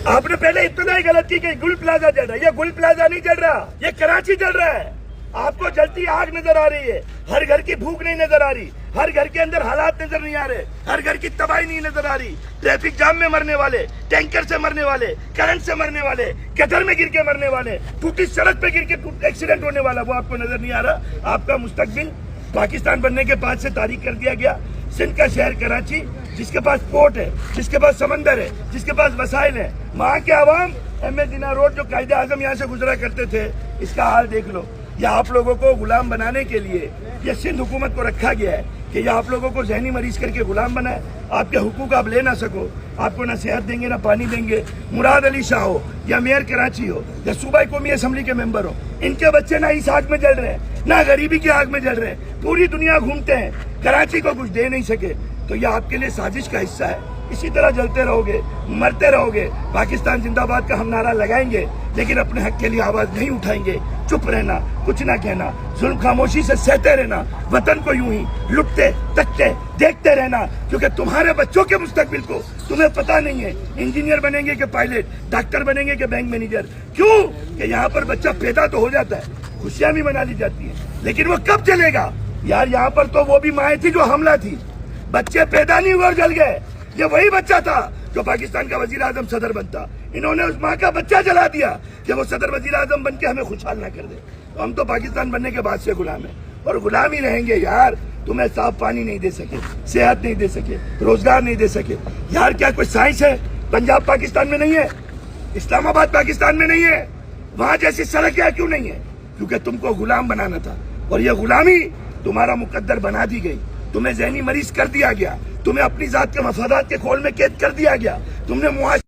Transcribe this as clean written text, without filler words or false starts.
آپ نے پہلے ابتدا ہی غلط کی کہ گل پلازا جل رہا ہے. یہ گل پلازا نہیں جل رہا, یہ کراچی جل رہا ہے. آپ کو جلتی آگ نظر آ رہی ہے, ہر گھر کی بھوک نہیں نظر آ رھی, ہر گھر کے اندر حالات نظر نہیں آ رہے, ہر گھر کی تباہی نہیں نظر آ رہی. ٹریفک جام میں مرنے والے, ٹینکر سے مرنے والے, کرنٹ سے مرنے والے, گٹر میں گر کے مرنے والے, ٹوٹی سڑک پہ گر کے ایکسیڈنٹ ہونے والا, وہ آپ کو نظر نہیں آ رہا. آپ کا مستقبل پاکستان بننے کے بعد سے تاریخ کر دیا گیا. سندھ کا شہر کراچی, جس کے پاس پورٹ ہے, جس کے پاس سمندر ہے, جس کے پاس وسائل ہیں, وہاں کے عوام ایم اے جناح روڈ جو قائد اعظم یہاں سے گزرا کرتے تھے, اس کا حال دیکھ لو. یہ آپ لوگوں کو غلام بنانے کے لیے یہ سندھ حکومت کو رکھا گیا ہے کہ یہ آپ لوگوں کو ذہنی مریض کر کے غلام بنائے. آپ کے حقوق آپ لے نہ سکو, آپ کو نہ صحت دیں گے نہ پانی دیں گے. مراد علی شاہ ہو یا میئر کراچی ہو یا صوبائی قومی اسمبلی کے ممبر ہو, ان کے بچے نہ اس آگ میں جل رہے ہیں نہ غریبی کی آگ میں جل رہے ہیں. پوری دنیا گھومتے ہیں, کراچی کو کچھ دے نہیں سکے. تو یہ آپ کے لیے سازش کا حصہ ہے. اسی طرح جلتے رہو گے, مرتے رہو گے. پاکستان زندہ باد کا ہم نعرہ لگائیں گے, لیکن اپنے حق کے لیے آواز نہیں اٹھائیں گے. چپ رہنا, کچھ نہ کہنا, ظلم خاموشی سے سہتے رہنا, وطن کو یوں ہی لٹتے تکتے دیکھتے رہنا, کیونکہ تمہارے بچوں کے مستقبل کو تمہیں پتہ نہیں ہے. انجینئر بنیں گے کہ پائلٹ, ڈاکٹر بنیں گے کہ بینک مینیجر. کیوں کہ یہاں پر بچہ پیدا تو ہو جاتا ہے, خوشیاں بھی منا لی جاتی ہیں, لیکن وہ کب چلے گا یار. یہاں پر تو وہ بھی مائیں تھی جو حملہ تھی, بچے پیدا نہیں ہوئے اور جل گئے. یہ وہی بچہ تھا جو پاکستان کا وزیر اعظم صدر بنتا. انہوں نے اس ماں کا بچہ جلا دیا کہ وہ صدر وزیر اعظم بن کے ہمیں خوشحال نہ کر دے. تو ہم تو پاکستان بننے کے بعد سے غلام ہیں, اور غلام ہی رہیں گے یار. تمہیں صاف پانی نہیں دے سکے, صحت نہیں دے سکے, روزگار نہیں دے سکے. یار کیا کوئی سائنس ہے پنجاب پاکستان میں نہیں ہے, اسلام آباد پاکستان میں نہیں ہے, وہاں جیسی سڑک ہے کیوں نہیں ہے؟ کیونکہ تم کو غلام بنانا تھا, اور یہ غلامی تمہارا مقدر بنا دی گئی. تمہیں ذہنی مریض کر دیا گیا, تمہیں اپنی ذات کے مفادات کے کھول میں قید کر دیا گیا. تم نے معاشرے